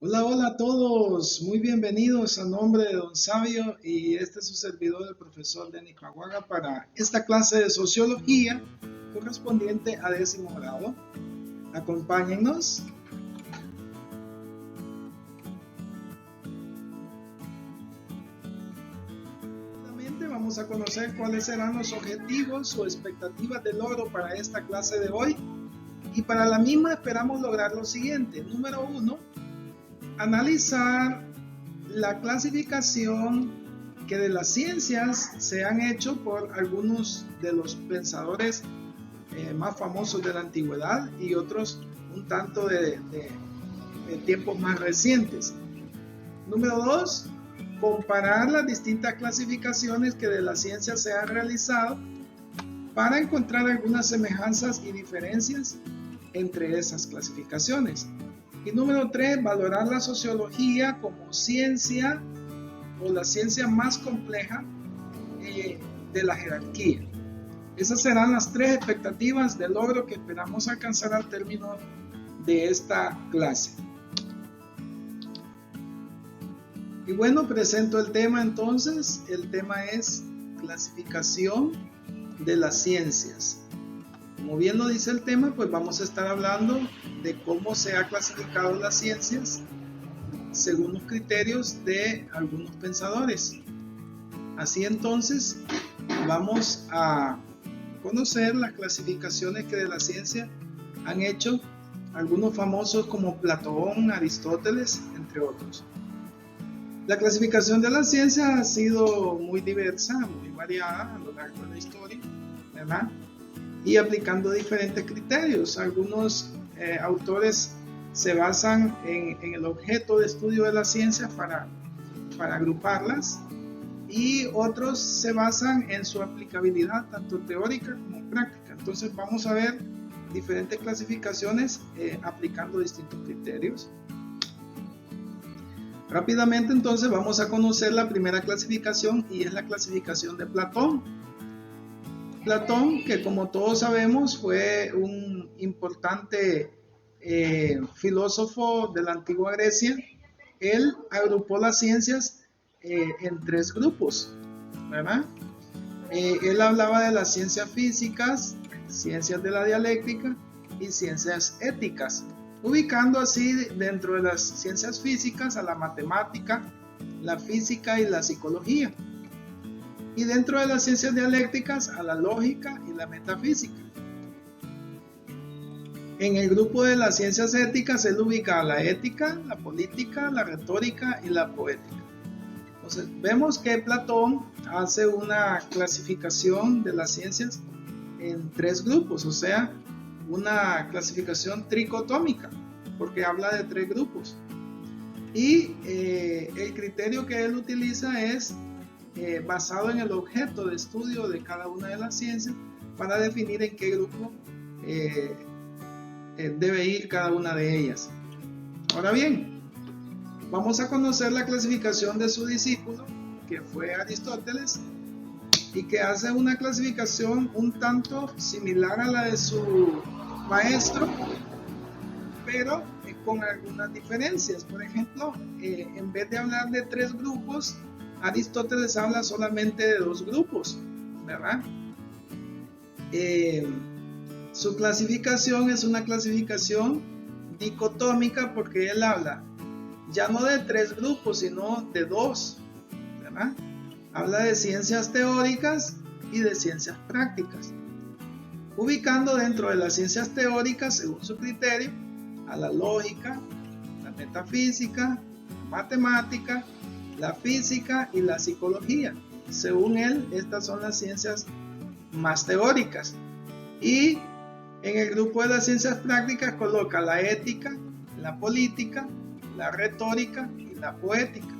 Hola, hola a todos, muy bienvenidos a nombre de Don Sabio y este es su servidor, el profesor Denis Caguaga, para esta clase de sociología correspondiente a 10º grado. Acompáñennos. Vamos a conocer cuáles serán los objetivos o expectativas de logro para esta clase de hoy y para la misma esperamos lograr lo siguiente. Número uno, analizar la clasificación que de las ciencias se han hecho por algunos de los pensadores más famosos de la antigüedad y otros un tanto de tiempos más recientes. Número dos, comparar las distintas clasificaciones que de la ciencia se han realizado para encontrar algunas semejanzas y diferencias entre esas clasificaciones. Y número tres, valorar la sociología como ciencia o la ciencia más compleja de la jerarquía. Esas serán las tres expectativas de logro que esperamos alcanzar al término de esta clase. Y bueno, presento el tema entonces. El tema es clasificación de las ciencias. Como bien lo dice el tema, pues vamos a estar hablando de cómo se ha clasificado las ciencias según los criterios de algunos pensadores. Así entonces, vamos a conocer las clasificaciones que de la ciencia han hecho algunos famosos como Platón, Aristóteles, entre otros. La clasificación de la ciencia ha sido muy diversa, muy variada a lo largo de la historia, ¿verdad? Y aplicando diferentes criterios. Algunos autores se basan en el objeto de estudio de la ciencia para agruparlas y otros se basan en su aplicabilidad tanto teórica como práctica. Entonces vamos a ver diferentes clasificaciones aplicando distintos criterios. Rápidamente entonces vamos a conocer la primera clasificación y es la clasificación de Platón. Platón, que como todos sabemos fue un importante filósofo de la antigua Grecia, él agrupó las ciencias en tres grupos, ¿verdad? Él hablaba de las ciencias físicas, ciencias de la dialéctica y ciencias éticas, ubicando así dentro de las ciencias físicas a la matemática, la física y la psicología, y dentro de las ciencias dialécticas a la lógica y la metafísica. En el grupo de las ciencias éticas él ubica la ética, la política, la retórica y la poética. Entonces vemos que Platón hace una clasificación de las ciencias en tres grupos, o sea, una clasificación tricotómica, porque habla de tres grupos. Y el criterio que él utiliza es basado en el objeto de estudio de cada una de las ciencias para definir en qué grupo debe ir cada una de ellas. Ahora bien, vamos a conocer la clasificación de su discípulo, que fue Aristóteles, y que hace una clasificación un tanto similar a la de su maestro, pero con algunas diferencias. Por ejemplo, en vez de hablar de tres grupos, Aristóteles habla solamente de dos grupos, ¿verdad? Su clasificación es una clasificación dicotómica porque él habla ya no de tres grupos, sino de dos, ¿verdad? Habla de ciencias teóricas y de ciencias prácticas, ubicando dentro de las ciencias teóricas, según su criterio, a la lógica, la metafísica, la matemática, la física y la psicología. Según él, estas son las ciencias más teóricas. Y en el grupo de las ciencias prácticas coloca la ética, la política, la retórica y la poética,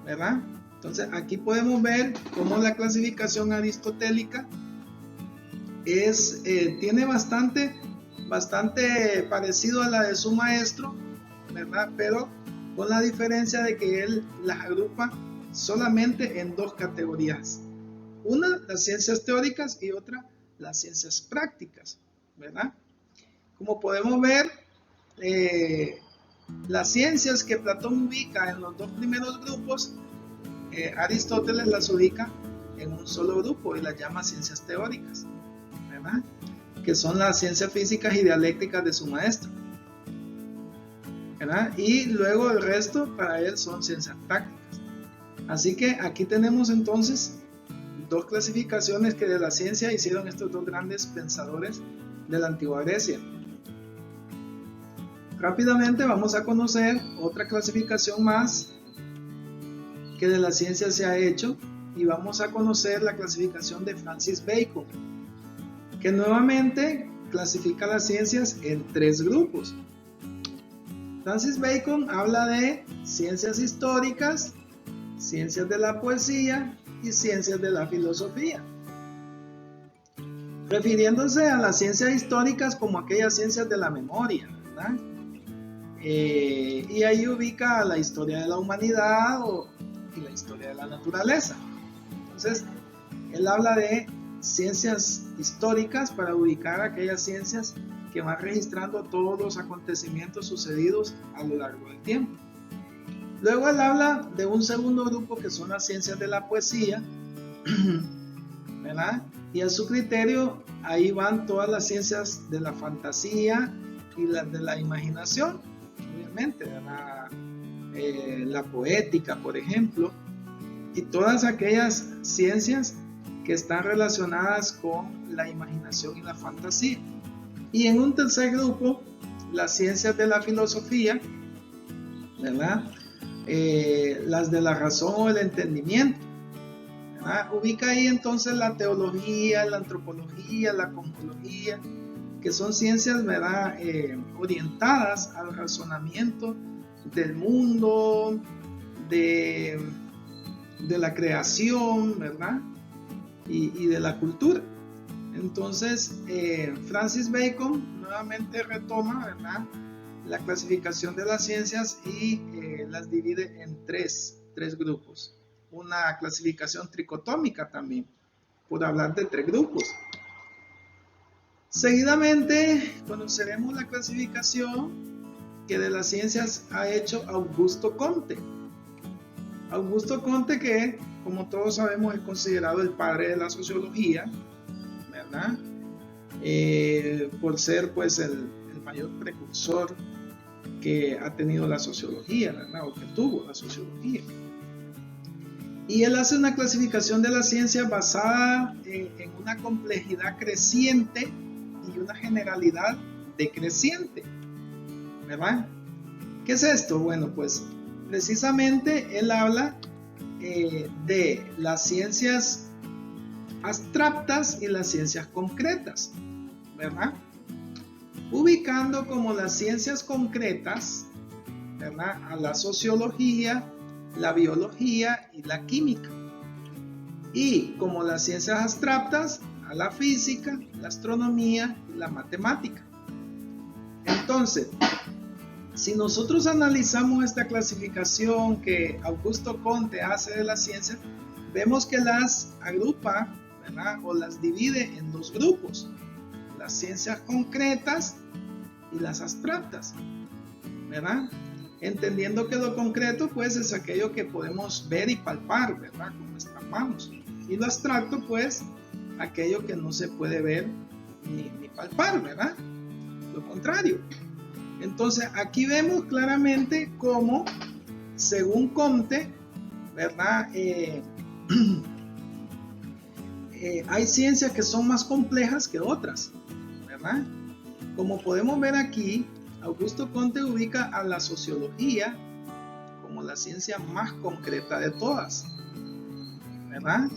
¿verdad? Entonces aquí podemos ver cómo la clasificación aristotélica tiene bastante parecido a la de su maestro, ¿verdad? Pero con la diferencia de que él las agrupa solamente en dos categorías. Una, las ciencias teóricas y otra, las ciencias prácticas, ¿verdad? Como podemos ver, Las ciencias que Platón ubica en los dos primeros grupos, Aristóteles las ubica en un solo grupo y las llama ciencias teóricas, ¿verdad? Que son las ciencias físicas y dialécticas de su maestro, ¿verdad? Y luego el resto para él son ciencias prácticas. Así que aquí tenemos entonces dos clasificaciones que de la ciencia hicieron estos dos grandes pensadores de la antigua Grecia. Rápidamente vamos a conocer otra clasificación más que de la ciencia se ha hecho, y vamos a conocer la clasificación de Francis Bacon, que nuevamente clasifica las ciencias en tres grupos. Francis Bacon habla de ciencias históricas, ciencias de la poesía y ciencias de la filosofía, refiriéndose a las ciencias históricas como aquellas ciencias de la memoria, ¿verdad? Y ahí ubica la historia de la humanidad y la historia de la naturaleza. Entonces, él habla de ciencias históricas para ubicar aquellas ciencias que van registrando todos los acontecimientos sucedidos a lo largo del tiempo. Luego él habla de un segundo grupo que son las ciencias de la poesía, ¿verdad? Y a su criterio ahí van todas las ciencias de la fantasía y las de la imaginación, obviamente, la poética, por ejemplo, y todas aquellas ciencias que están relacionadas con la imaginación y la fantasía. Y en un tercer grupo, las ciencias de la filosofía, ¿verdad? Las de la razón o el entendimiento, ¿verdad? Ubica ahí entonces la teología, la antropología, la cosmología, que son ciencias, ¿verdad? Orientadas al razonamiento del mundo, de la creación, ¿verdad? Y de la cultura. Entonces, Francis Bacon nuevamente retoma, ¿verdad?, la clasificación de las ciencias y las divide en tres grupos. Una clasificación tricotómica también, por hablar de tres grupos. Seguidamente conoceremos la clasificación que de las ciencias ha hecho Augusto Comte. Augusto Comte, que como todos sabemos es considerado el padre de la sociología, ¿verdad? Por ser pues el mayor precursor que ha tenido la sociología, ¿verdad? O que tuvo la sociología. Y él hace una clasificación de la ciencia basada en una complejidad creciente y una generalidad decreciente, ¿verdad? ¿Qué es esto? Bueno, pues precisamente él habla de las ciencias abstractas y las ciencias concretas, ¿verdad? Ubicando como las ciencias concretas, ¿verdad?, a la sociología, la biología y la química. Y como las ciencias abstractas a la física, la astronomía y la matemática. Entonces, si nosotros analizamos esta clasificación que Augusto Comte hace de las ciencias, vemos que las agrupa, ¿verdad?, o las divide en dos grupos: las ciencias concretas y las abstractas, ¿verdad? Entendiendo que lo concreto pues es aquello que podemos ver y palpar, ¿verdad?, con nuestras manos, y lo abstracto pues aquello que no se puede ver ni palpar, ¿verdad?, lo contrario. Entonces aquí vemos claramente cómo, según Comte, ¿verdad?, hay ciencias que son más complejas que otras, ¿verdad? Como podemos ver aquí, Augusto Comte ubica a la sociología como la ciencia más concreta de todas, ¿verdad?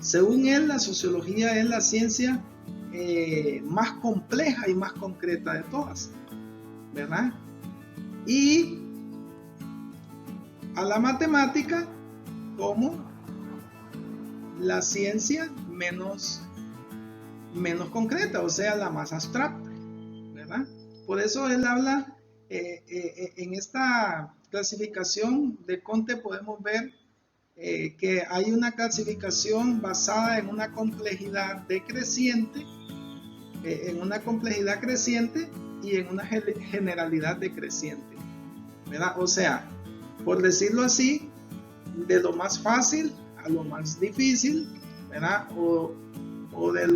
Según él, la sociología es la ciencia más compleja y más concreta de todas, ¿verdad? Y a la matemática como la ciencia menos concreta, o sea, la más abstracta, ¿verdad? Por eso él habla, en esta clasificación de Comte podemos ver que hay una clasificación basada en una complejidad decreciente, y en una generalidad decreciente. ¿verdad? O sea, por decirlo así, de lo más fácil a lo más difícil, ¿verdad? O de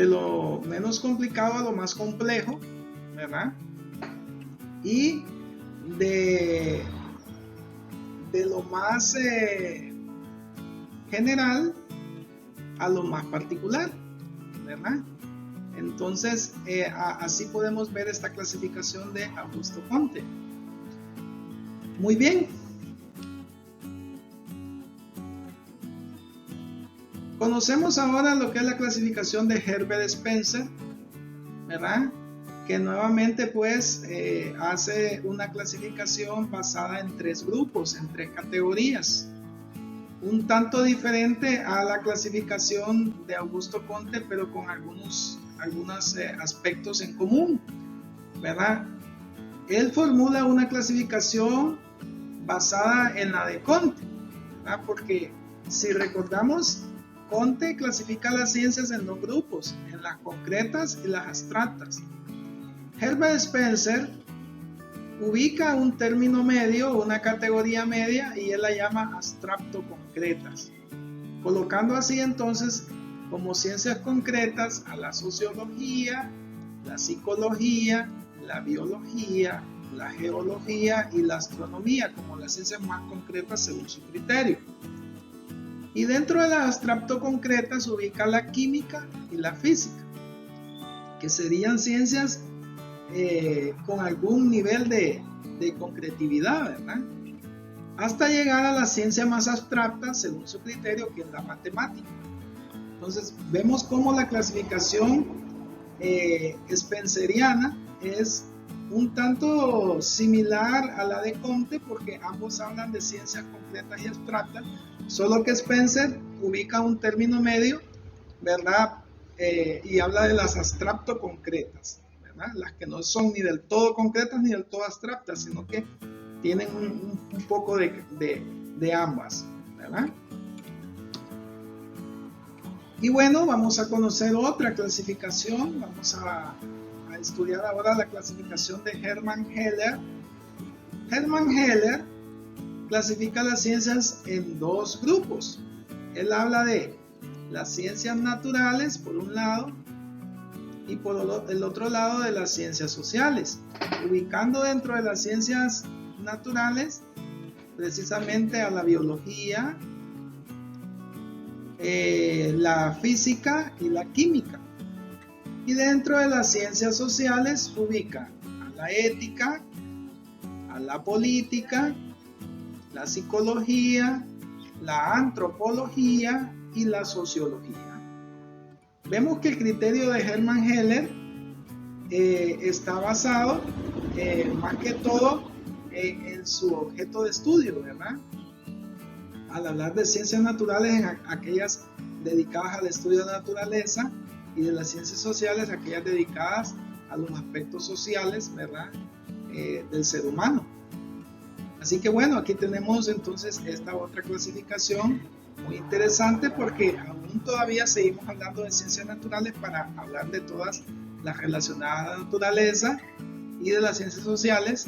lo menos complicado a lo más complejo, ¿verdad? Y de lo más general a lo más particular, ¿verdad? Entonces, así podemos ver esta clasificación de Augusto Comte. Muy bien. Conocemos ahora lo que es la clasificación de Herbert Spencer, ¿verdad? Que nuevamente pues hace una clasificación basada en 3 grupos, en 3 categorías. Un tanto diferente a la clasificación de Augusto Comte, pero con algunos aspectos en común, ¿verdad? Él formula una clasificación basada en la de Comte, ¿verdad? Porque si recordamos, Comte clasifica las ciencias en 2 grupos, en las concretas y las abstractas. Herbert Spencer ubica un término medio, una categoría media, y él la llama abstracto-concretas, colocando así entonces como ciencias concretas a la sociología, la psicología, la biología, la geología y la astronomía como las ciencias más concretas según su criterio. Y dentro de las abstracto-concretas ubica la química y la física, que serían ciencias con algún nivel de concretividad, ¿verdad? Hasta llegar a la ciencia más abstracta según su criterio, que es la matemática. Entonces vemos cómo la clasificación spenceriana es un tanto similar a la de Comte, porque ambos hablan de ciencias concretas y abstractas, solo que Spencer ubica un término medio, ¿verdad? Y habla de las abstracto-concretas, ¿verdad? Las que no son ni del todo concretas ni del todo abstractas, sino que tienen un poco de ambas, ¿verdad? Y bueno, vamos a conocer otra clasificación. Vamos a estudiar ahora la clasificación de Hermann Heller. Hermann Heller clasifica las ciencias en 2 grupos. Él habla de las ciencias naturales por un lado y por el otro lado de las ciencias sociales, ubicando dentro de las ciencias naturales precisamente a la biología, la física y la química. Y dentro de las ciencias sociales ubica a la ética, a la política, la psicología, la antropología y la sociología. Vemos que el criterio de Hermann Heller está basado más que todo en su objeto de estudio, ¿verdad? Al hablar de ciencias naturales, en aquellas dedicadas al estudio de la naturaleza, y de las ciencias sociales, aquellas dedicadas a los aspectos sociales, ¿verdad? Del ser humano. Así que bueno, aquí tenemos entonces esta otra clasificación muy interesante, porque aún todavía seguimos hablando de ciencias naturales para hablar de todas las relacionadas a la naturaleza, y de las ciencias sociales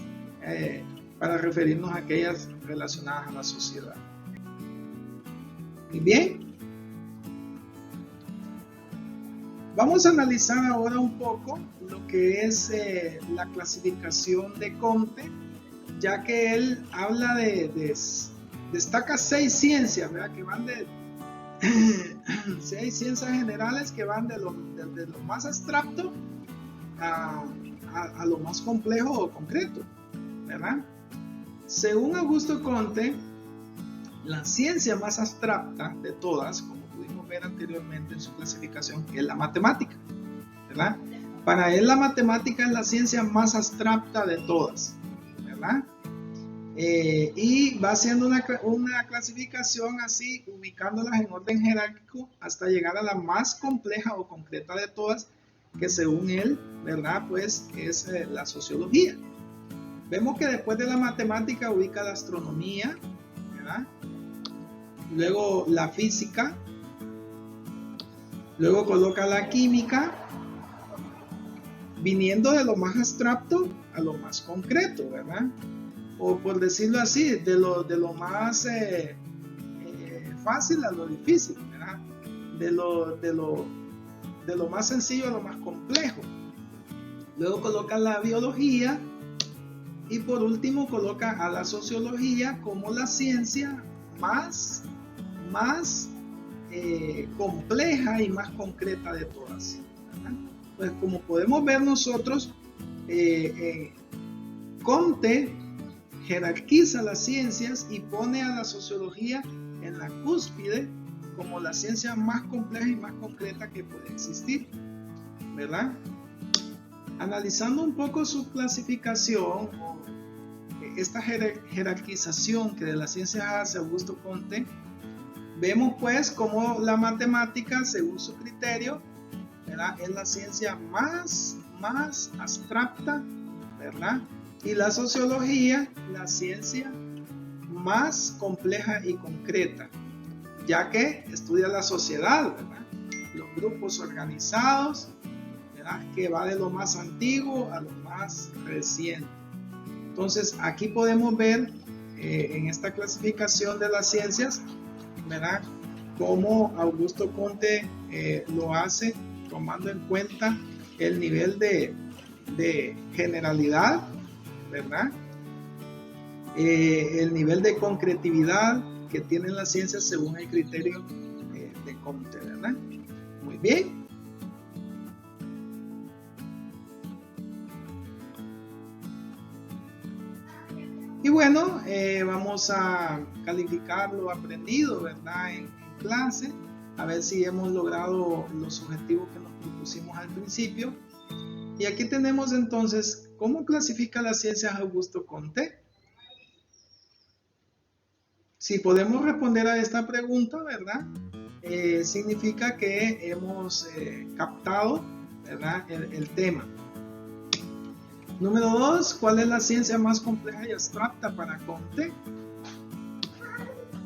para referirnos a aquellas relacionadas a la sociedad. Muy bien. Vamos a analizar ahora un poco lo que es la clasificación de Comte, ya que él habla destaca 6 ciencias, ¿verdad? Que van de 6 ciencias generales que van de lo más abstracto a lo más complejo o concreto, ¿verdad? Según Augusto Comte, la ciencia más abstracta de todas, como pudimos ver anteriormente en su clasificación, es la matemática, ¿verdad? Para él la matemática es la ciencia más abstracta de todas, ¿verdad? Y va haciendo una clasificación así, ubicándolas en orden jerárquico hasta llegar a la más compleja o concreta de todas, que según él, ¿verdad? Pues es la sociología. Vemos que después de la matemática ubica la astronomía, ¿verdad? Luego la física, luego coloca la química, viniendo de lo más abstracto a lo más concreto, ¿verdad? O por decirlo así, de lo más fácil a lo difícil, ¿verdad? De lo más sencillo a lo más complejo. Luego coloca la biología y por último coloca a la sociología como la ciencia más compleja y más concreta de todas, ¿verdad? Pues como podemos ver nosotros, Comte jerarquiza las ciencias y pone a la sociología en la cúspide como la ciencia más compleja y más concreta que puede existir, ¿verdad? Analizando un poco su clasificación, esta jerarquización que de la ciencia hace Augusto Comte, vemos pues como la matemática, según su criterio, ¿verdad?, es la ciencia más abstracta, ¿verdad? Y la sociología, la ciencia más compleja y concreta, ya que estudia la sociedad, ¿verdad?, los grupos organizados, ¿verdad?, que va de lo más antiguo a lo más reciente. Entonces aquí podemos ver en esta clasificación de las ciencias, ¿verdad?, cómo Augusto Comte lo hace tomando en cuenta el nivel de generalidad, ¿verdad?, el nivel de concretividad que tienen las ciencias según el criterio de Comte, ¿verdad? Muy bien. Y bueno, vamos a calificar lo aprendido, ¿verdad?, en clase, a ver si hemos logrado los objetivos que nos propusimos al principio. Y aquí tenemos entonces, ¿cómo clasifica las ciencias Augusto Comte? Si podemos responder a esta pregunta, ¿verdad?, significa que hemos captado, ¿verdad?, el tema. Número 2, ¿cuál es la ciencia más compleja y abstracta para Comte?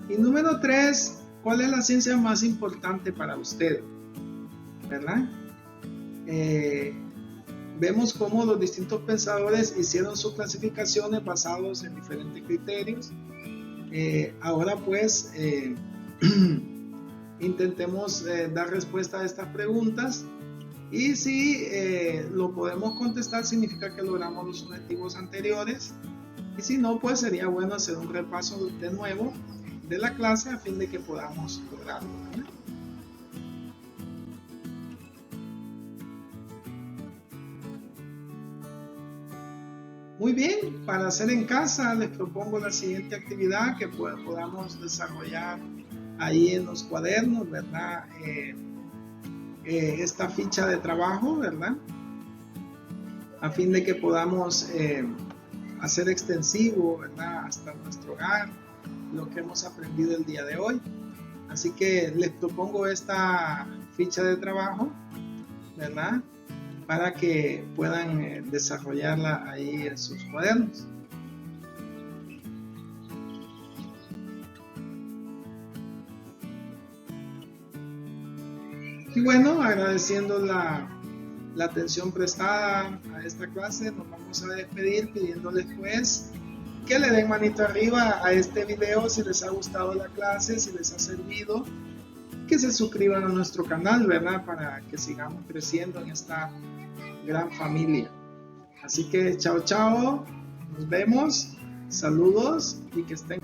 Y número 3, ¿cuál es la ciencia más importante para usted? ¿Verdad? Vemos cómo los distintos pensadores hicieron sus clasificaciones basados en diferentes criterios. Ahora pues intentemos dar respuesta a estas preguntas, y si lo podemos contestar significa que logramos los objetivos anteriores, y si no, pues sería bueno hacer un repaso de nuevo de la clase a fin de que podamos lograrlo, ¿verdad? Muy bien, para hacer en casa les propongo la siguiente actividad que podamos desarrollar ahí en los cuadernos, ¿verdad? Esta ficha de trabajo, ¿verdad?, a fin de que podamos hacer extensivo, ¿verdad?, hasta nuestro hogar lo que hemos aprendido el día de hoy. Así que les propongo esta ficha de trabajo, ¿verdad?, para que puedan desarrollarla ahí en sus cuadernos. Y bueno, agradeciendo la atención prestada a esta clase, nos vamos a despedir pidiéndoles pues que le den manito arriba a este video si les ha gustado la clase, si les ha servido, que se suscriban a nuestro canal, ¿verdad?, para que sigamos creciendo en esta gran familia. Así que chao, nos vemos, saludos y que estén